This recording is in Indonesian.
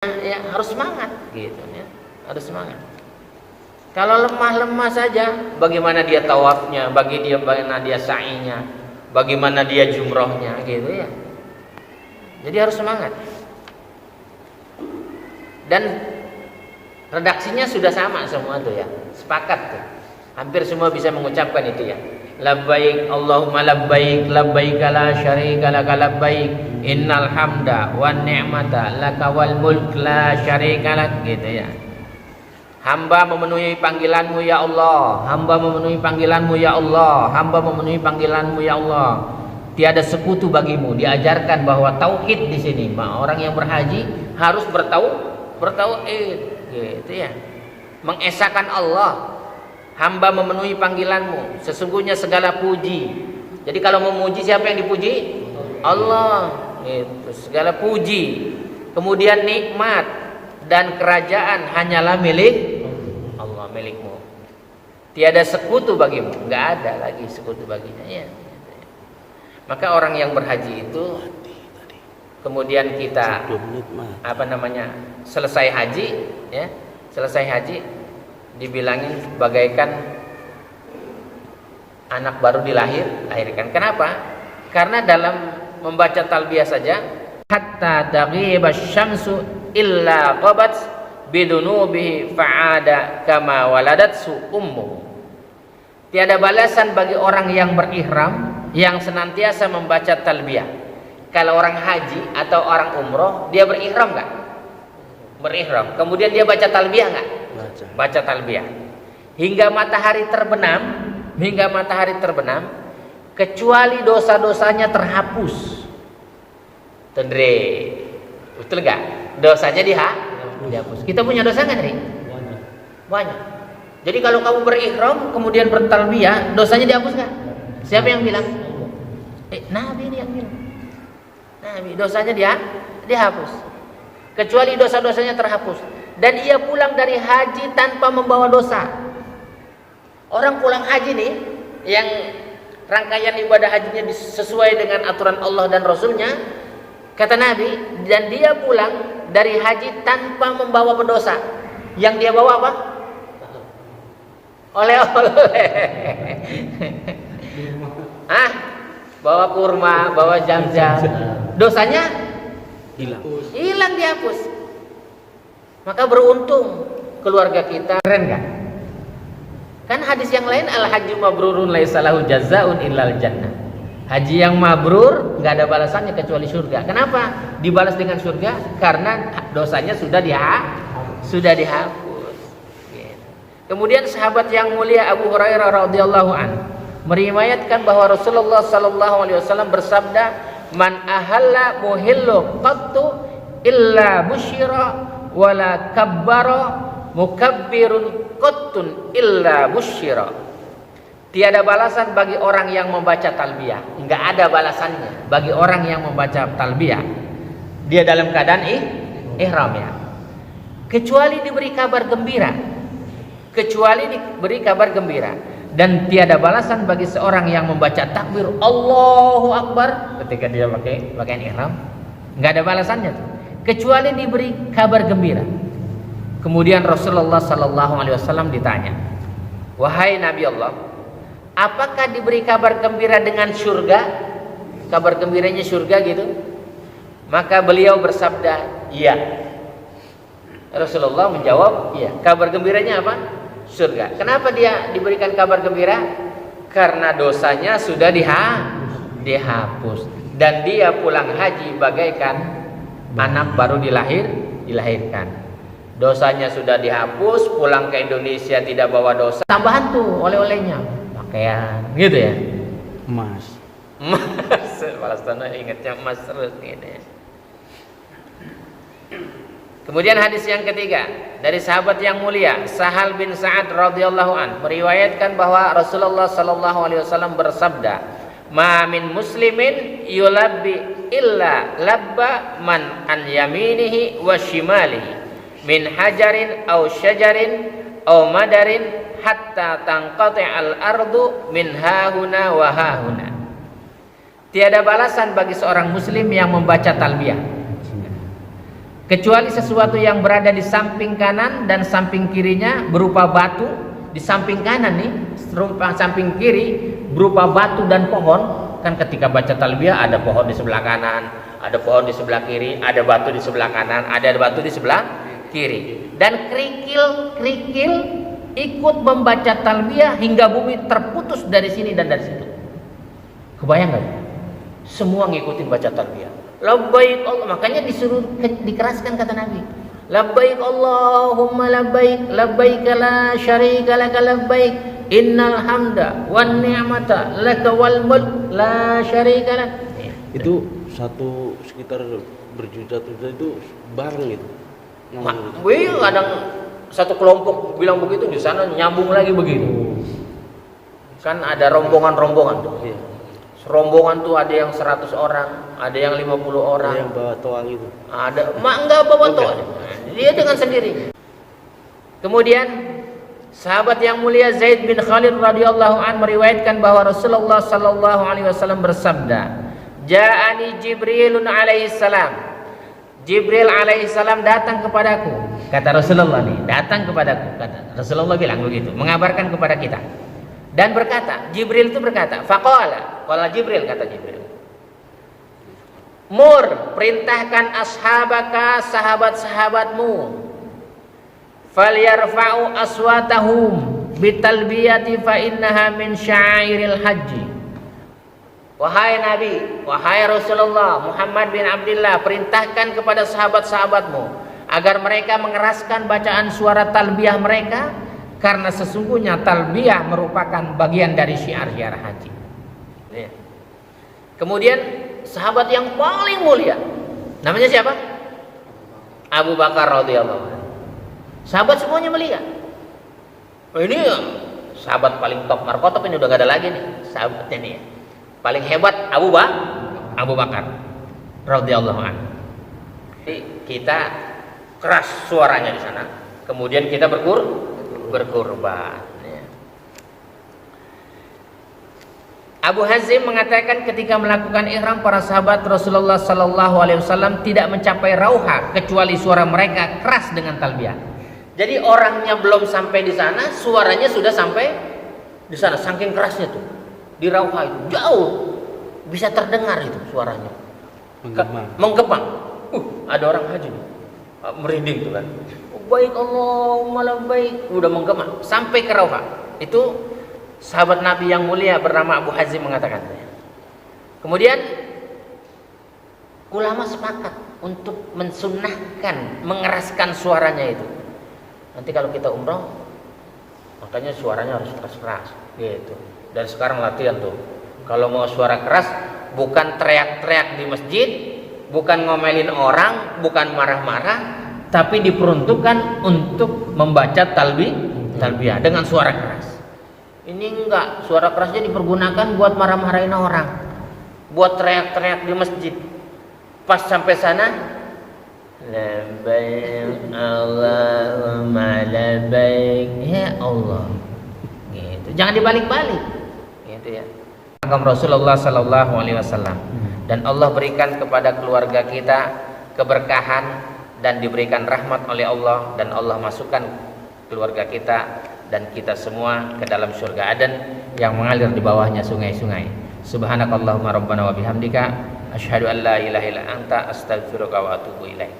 ya harus semangat gitu ya, harus semangat. Kalau lemah-lemah saja, bagaimana dia tawafnya, bagaimana dia sa'inya, bagaimana dia jumrohnya gitu ya. Jadi harus semangat. Dan redaksinya sudah sama semua tuh ya, sepakat tuh. Hampir semua bisa mengucapkan itu ya. Labbaik Allahumma labbaik, labbaik la syarika laka labbaik, innal hamda wan ni'mata laka wal mulk la syarika lak gitu ya. Hamba memenuhi panggilanmu ya Allah, hamba memenuhi panggilanmu ya Allah, hamba memenuhi panggilanmu ya Allah. Tiada sekutu bagimu. Diajarkan bahwa tauhid di sini, orang yang berhaji harus bertauhid gitu ya. Mengesahkan Allah. Hamba memenuhi panggilanmu, sesungguhnya segala puji. Jadi kalau memuji, siapa yang dipuji? Allah. Itu segala puji. Kemudian nikmat dan kerajaan hanyalah milik Allah, milikmu. Tiada sekutu bagimu, enggak ada lagi sekutu baginya ya. Maka orang yang berhaji itu, kemudian kita selesai haji ya, selesai haji dibilangin bagaikan anak baru dilahirkan. Kenapa? Karena dalam membaca talbiyah saja, hatta taghiba syamsu illa qabat bidunubihi fa'ada kama waladatsu ummuhu. Tiada balasan bagi orang yang berihram yang senantiasa membaca talbiyah. Kalau orang haji atau orang umroh, dia berihram enggak? Berihram. Kemudian dia baca talbiyah enggak? Baca talbiyah hingga matahari terbenam, kecuali dosa-dosanya terhapus. Tendre, betul nggak? Dosanya dihapus. Kita punya dosa nggak, Tri? Banyak. Jadi kalau kamu berihram kemudian bertalbiyah, dosanya dihapus nggak? Siapa yang bilang? Nabi ini yang bilang. Nabi, dosanya dihapus. Kecuali dosa-dosanya terhapus. Dan ia pulang dari haji tanpa membawa dosa. Orang pulang haji nih, yang rangkaian ibadah hajinya sesuai dengan aturan Allah dan Rasulnya, kata Nabi, dan dia pulang dari haji tanpa membawa pendosa. Yang dia bawa apa? Oleh-oleh. Bawa kurma, bawa jam-jam. Dosanya hilang, dihapus. Maka beruntung keluarga kita. Keren gak? Kan hadis yang lain, al-hajju mabrurun laisa lahu jazaa'un illal jannah. Haji yang mabrur nggak ada balasannya kecuali surga. Kenapa? Dibalas dengan surga karena dosanya sudah dihapus. Kemudian sahabat yang mulia Abu Hurairah radhiyallahu an meriwayatkan bahwa Rasulullah sallallahu alaihi wasallam bersabda, "Man ahalla muhillu qattu illa busyira wala kabbara mukabbirun qattun illa busyira." Tiada balasan bagi orang yang membaca talbiyah. Enggak ada balasannya bagi orang yang membaca talbiyah. Dia dalam keadaan ihram ya. Kecuali diberi kabar gembira. Dan tiada balasan bagi seorang yang membaca takbir Allahu Akbar ketika dia pakai pakaian ihram. Enggak ada balasannya tuh. Kecuali diberi kabar gembira. Kemudian Rasulullah sallallahu alaihi wasallam ditanya, "Wahai Nabi Allah, apakah diberi kabar gembira dengan surga?" Kabar gembiranya surga gitu. Maka beliau bersabda, "Iya." Rasulullah menjawab, "Iya." Kabar gembiranya apa? Surga. Kenapa dia diberikan kabar gembira? Karena dosanya sudah dihapus. Dan dia pulang haji bagaikan anak baru dilahirkan. Dosanya sudah dihapus, pulang ke Indonesia tidak bawa dosa. Tambahan tuh oleh-olehnya, pakaian, gitu ya. Emas. Palestina ingatnya emas terus gitu. Kemudian hadis yang ketiga dari sahabat yang mulia Sahal bin Sa'ad radhiyallahu an meriwayatkan bahwa Rasulullah sallallahu alaihi wasallam bersabda, "Ma min muslimin yulabbi illa labba man an yaminihi wa shimalihi min hajarin aw syajarin aw madarin hatta tanqati'al ardu min hahuna wa hahuna." Tiada balasan bagi seorang muslim yang membaca talbiyah kecuali sesuatu yang berada di samping kanan dan samping kirinya berupa batu. Di samping kanan nih, samping kiri berupa batu dan pohon. Kan ketika baca talbiyah ada pohon di sebelah kanan, ada pohon di sebelah kiri, ada batu di sebelah kanan, ada batu di sebelah kiri. Dan kerikil ikut membaca talbiyah hingga bumi terputus dari sini dan dari situ. Kebayang nggak? Semua ngikutin baca talbiyah. Labbaik Allah, makanya disuruh dikeraskan kata Nabi. Labbaik Allahumma labbaik, labbaik la syarika laka labbaik, innal hamda wan ni'mata laka wal mulk la syarika lak. Itu satu sekitar berjuta-juta itu bareng itu. Kadang satu kelompok bilang begitu, di sana nyambung lagi begitu. Kan ada rombongan-rombongan tuh. Iya. Rombongan tuh ada yang 100 orang, ada yang 50 orang. Ada yang bawa toang itu. Ada, enggak bawa toang. Dia dengan sendiri. Kemudian sahabat yang mulia Zaid bin Khalid radhiyallahu an meriwayatkan bahwa Rasulullah sallallahu alaihi wasallam bersabda, "Ja'ani Jibrilun alaihi salam." Jibril alaihi salam datang kepadaku. Kata Rasulullah nih, datang kepadaku. Kata Rasulullah bilang begitu, mengabarkan kepada kita. Dan berkata, Jibril itu berkata, faqala, qala Jibril, kata Jibril, mur, perintahkan ashabaka, sahabat-sahabatmu, falyarfa'u aswatahum bitalbiyati fa innaha min sya'airil haji. Wahai Nabi, wahai Rasulullah Muhammad bin Abdullah, perintahkan kepada sahabat-sahabatmu agar mereka mengeraskan bacaan suara talbiyah mereka, karena sesungguhnya talbiyah merupakan bagian dari syiar-syiar haji. Kemudian sahabat yang paling mulia, namanya siapa? Abu Bakar radhiyallahu anhu. Sahabat semuanya mulia. Ini sahabat paling top markotop, ini udah gak ada lagi nih sahabatnya nih ya. Paling hebat Abu Bakar radhiyallahu anhu. Jadi kita keras suaranya di sana. Kemudian kita berkorban. Ya. Abu Hazim mengatakan ketika melakukan ihram, para sahabat Rasulullah sallallahu alaihi wasallam tidak mencapai rauha kecuali suara mereka keras dengan talbiyah. Jadi orangnya belum sampai di sana, suaranya sudah sampai di sana, saking kerasnya tuh. Di rauha itu jauh bisa terdengar itu suaranya. Menggema. Ada orang haji nih. Merinding tuh kan. Baik Allahumma labbaik, udah menggema sampai ke rauha. Itu sahabat Nabi yang mulia bernama Abu Hazim mengatakan. Kemudian ulama sepakat untuk mensunnahkan mengeraskan suaranya itu. Nanti kalau kita umroh, makanya suaranya harus keras-keras gitu. Dan sekarang latihan tuh, kalau mau suara keras, bukan teriak-teriak di masjid, bukan ngomelin orang, bukan marah-marah, tapi diperuntukkan untuk membaca talbiyah dengan suara keras. Ini enggak, suara kerasnya dipergunakan buat marah-marahin orang, buat teriak-teriak di masjid. Pas sampai sana, labbaik Allahumma labbaik, ya Allah, gitu. Jangan dibalik-balik, gitu ya. Rasulullah sallallahu alaihi wasallam, dan Allah berikan kepada keluarga kita keberkahan dan diberikan rahmat oleh Allah, dan Allah masukkan keluarga kita dan kita semua ke dalam surga Aden yang mengalir di bawahnya sungai-sungai. Subhanakallahumma rabbana wa bihamdika asyhadu an la ilaha illa anta astaghfiruka wa atubu ilaik.